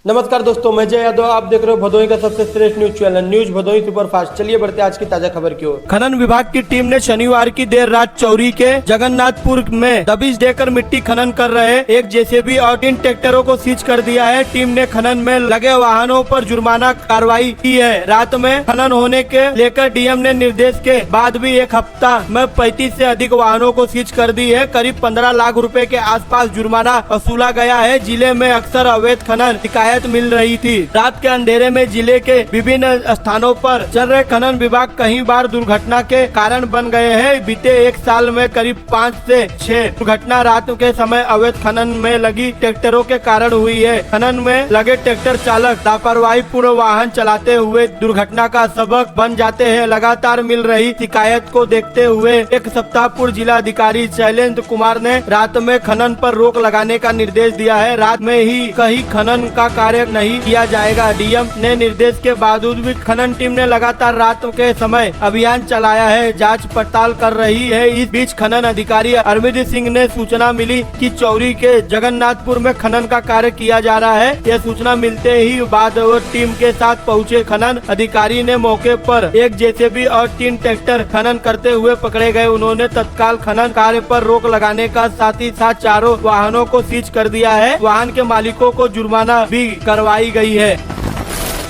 नमस्कार दोस्तों, मैं जय यादव। आप देख रहे हो भदोही का सबसे श्रेष्ठ news channel news Bhadohi superfast. चलिए बढ़ते आज की ताजा खबर की ओर। खनन विभाग की टीम ने शनिवार की देर रात चौरी के जगन्नाथपुर में दबिश देकर मिट्टी खनन कर रहे एक जेसीबी और 3 ट्रैक्टरों को सीज कर दिया है। टीम ने खनन में लगे वाहनों पर जुर्माना कार्रवाई की है। रात में खनन होने के लेकर डीएम ने निर्देश के बाद भी एक हफ्ता में 35 से अधिक वाहनों को सीज कर दी है। करीब 15 लाख रुपए के आसपास जुर्माना वसूला गया है। जिले में अक्सर अवैध खनन शिकायत मिल रही थी। रात के अंधेरे में जिले के विभिन्न स्थानों पर चल रहे खनन विभाग कई बार दुर्घटना के कारण बन गए हैं। बीते एक साल में करीब 5 से 6 दुर्घटना रात के समय अवैध खनन में लगी ट्रैक्टरों के कारण हुई है। खनन में लगे ट्रैक्टर चालक लापरवाही पूर्ण वाहन चलाते हुए दुर्घटना का सबक बन जाते हैं। लगातार मिल रही शिकायत को देखते हुए एक सप्ताह पूर्व जिला अधिकारी शैलेंद्र कुमार ने रात में खनन पर रोक लगाने का निर्देश दिया है। रात में ही कहीं खनन का कार्य नहीं किया जाएगा। डीएम ने निर्देश के बावजूद भी खनन टीम ने लगातार रात के समय अभियान चलाया है, जांच पड़ताल कर रही है। इस बीच खनन अधिकारी अरविंद सिंह ने सूचना मिली कि चौरी के जगन्नाथपुर में खनन का कार्य किया जा रहा है। यह सूचना मिलते ही बाद वो टीम के साथ पहुंचे। खनन अधिकारी ने मौके पर एक जेसीबी और 3 ट्रैक्टर खनन करते हुए पकड़े गए। उन्होंने तत्काल खनन कार्य पर रोक लगाने का साथ ही साथ चारों वाहनों को सीज कर दिया है। वाहन के मालिकों को जुर्माना भी करवाई गई है।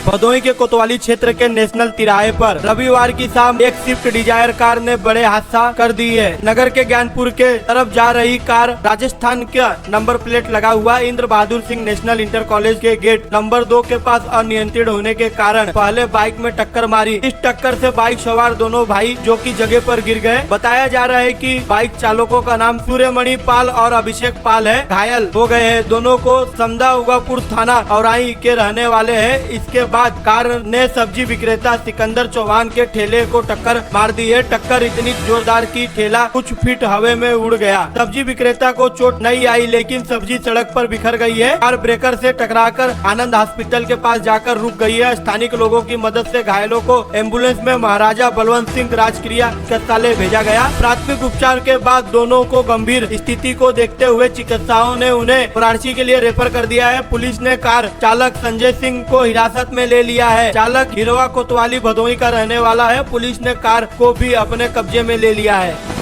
भदोही के कोतवाली क्षेत्र के नेशनल तिराहे पर रविवार की शाम एक स्विफ्ट डिजायर कार ने बड़े हादसा कर दी है। नगर के ज्ञानपुर के तरफ जा रही कार राजस्थान का नंबर प्लेट लगा हुआ Indra Bahadur Singh national inter college के गेट नंबर 2 के पास अनियंत्रित होने के कारण पहले बाइक में टक्कर मारी। इस टक्कर से बाइक सवार दोनों भाई जो की जगह पर गिर गए। बताया जा रहा है कि बाइक चालकों का नाम सूर्यमणि पाल और अभिषेक पाल है। घायल हो गए हैं। दोनों को समदा उगापुर थाना औराई के रहने वाले हैं। इसके बाद कार ने सब्जी विक्रेता सिकंदर चौहान के ठेले को टक्कर मार दी है। टक्कर इतनी जोरदार की ठेला कुछ फीट हवा में उड़ गया। सब्जी विक्रेता को चोट नहीं आई, लेकिन सब्जी सड़क पर बिखर गई है। कार ब्रेकर से टकराकर आनंद हॉस्पिटल के पास जाकर रुक गई है। स्थानीय लोगों की मदद से घायलों को एम्बुलेंस में महाराजा बलवंत सिंह राजकीय चिकित्सालय भेजा गया। प्राथमिक उपचार के बाद दोनों को गंभीर स्थिति को देखते हुए चिकित्सकों ने उन्हें वाराणसी के लिए रेफर कर दिया है। पुलिस ने कार चालक संजय सिंह को हिरासत में ले लिया है। चालक हिरवा कोतवाली भदोही का रहने वाला है। पुलिस ने कार को भी अपने कब्जे में ले लिया है।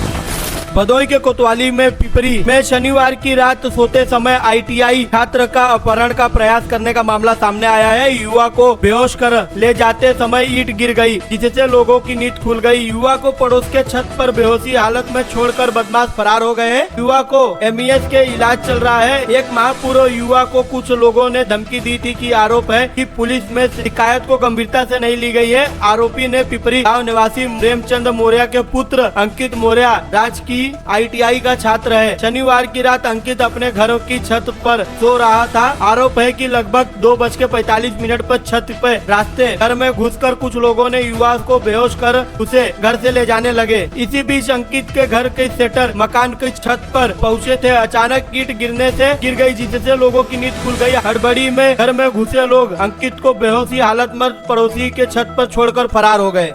भदोही के कोतवाली में पिपरी में शनिवार की रात सोते समय आईटीआई छात्र का अपहरण का प्रयास करने का मामला सामने आया है। युवा को बेहोश कर ले जाते समय ईंट गिर गई, जिससे लोगों की नींद खुल गई। युवा को पड़ोस के छत पर बेहोशी हालत में छोड़कर बदमाश फरार हो गए हैं। युवा को एमईएस के इलाज चल रहा है। एक माह पूर्व युवा को कुछ लोगों ने धमकी दी थी कि आरोप है कि पुलिस में शिकायत को गंभीरता से नहीं ली गई है। आरोपी ने पिपरी गाँव निवासी प्रेमचंद मौर्य के पुत्र अंकित मौर्य राजकीय आईटीआई का छात्र है। शनिवार की रात अंकित अपने घर की छत पर सो रहा था। आरोप है कि लगभग 2:45 पर छत पर रास्ते घर में घुसकर कुछ लोगों ने युवा को बेहोश कर उसे घर से ले जाने लगे। इसी बीच अंकित के घर के सेटर मकान की छत पर पहुंचे थे। अचानक ईंट गिरने से गिर गई, जिससे लोगों की नींद खुल गई। हड़बड़ी में घर में घुसे लोग अंकित को बेहोशी हालत में पड़ोसी के छत पर छोड़कर फरार हो गए।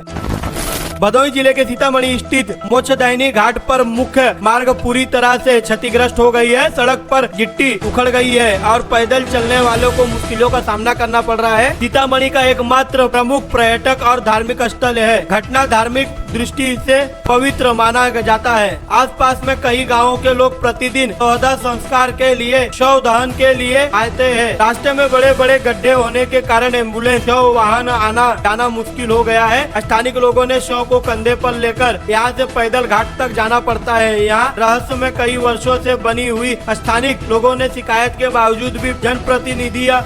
भदोही जिले के सीतामढ़ी स्थित मोक्षदायिनी घाट पर मुख्य मार्ग पूरी तरह से क्षतिग्रस्त हो गई है। सड़क पर गिट्टी उखड़ गई है और पैदल चलने वालों को मुश्किलों का सामना करना पड़ रहा है। सीतामढ़ी का एकमात्र प्रमुख पर्यटक और धार्मिक स्थल है। घटना धार्मिक दृष्टि से पवित्र माना जाता है। आसपास में कई गांवों के लोग प्रतिदिन शवदाह संस्कार के लिए शव दहन के लिए आते हैं। रास्ते में बड़े बड़े गड्ढे होने के कारण एम्बुलेंस शव वाहन आना जाना मुश्किल हो गया है। स्थानीय लोगों ने शव को कंधे पर लेकर यहाँ से पैदल घाट तक जाना पड़ता है। यहाँ रहस्य में कई वर्षों से बनी हुई स्थानीय लोगों ने शिकायत के बावजूद भी जनप्रतिनिधि या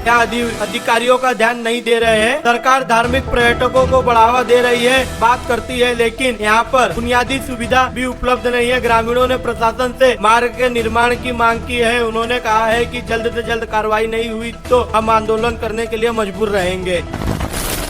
अधिकारियों का ध्यान नहीं दे रहे हैं। सरकार धार्मिक पर्यटकों को बढ़ावा दे रही है, बात करती है, लेकिन यहाँ पर बुनियादी सुविधा भी उपलब्ध नहीं है। ग्रामीणों ने प्रशासन से मार्ग के निर्माण की मांग की है। उन्होंने कहा है कि जल्द से जल्द कार्रवाई नहीं हुई तो हम आंदोलन करने के लिए मजबूर रहेंगे।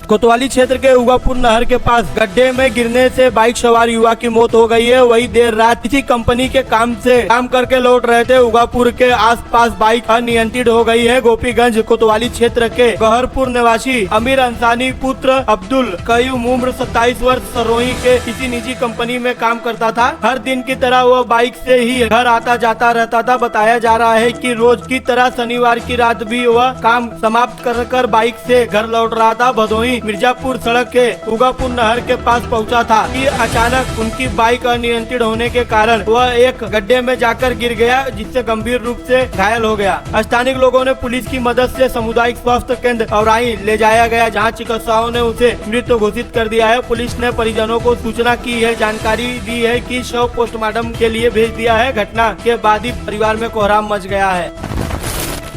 कोतवाली क्षेत्र के उगापुर नहर के पास गड्ढे में गिरने से बाइक सवार युवा की मौत हो गई है। वही देर रात किसी कंपनी के काम करके लौट रहे थे। उगापुर के आसपास बाइक अनियंत्रित हो गई है। गोपीगंज कोतवाली क्षेत्र के गहरपुर निवासी अमीर अंसानी पुत्र अब्दुल कयूम उम्र 27 वर्ष सरोही के किसी निजी कंपनी में काम करता था। हर दिन की तरह वह बाइक से ही घर आता जाता रहता था। बताया जा रहा है कि रोज की तरह शनिवार की रात भी वह काम समाप्त कर बाइक से घर लौट रहा था। भदोही मिर्जापुर सड़क के उगापुर नहर के पास पहुंचा था कि अचानक उनकी बाइक अनियंत्रित होने के कारण वह एक गड्ढे में जाकर गिर गया, जिससे गंभीर रूप से घायल हो गया। स्थानीय लोगों ने पुलिस की मदद से सामुदायिक स्वास्थ्य केंद्र औराई ले जाया गया, जहां चिकित्सकों ने उसे मृत घोषित कर दिया है। पुलिस ने परिजनों को सूचना की है, जानकारी दी है कि शव पोस्टमार्टम के लिए भेज दिया है। घटना के बाद ही परिवार में कोहराम मच गया है।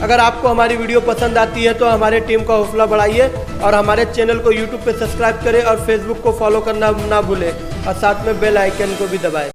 अगर आपको हमारी वीडियो पसंद आती है तो हमारे टीम का हौसला बढ़ाइए और हमारे चैनल को यूट्यूब पे सब्सक्राइब करें और फेसबुक को फॉलो करना ना भूलें और साथ में बेल आइकन को भी दबाएं।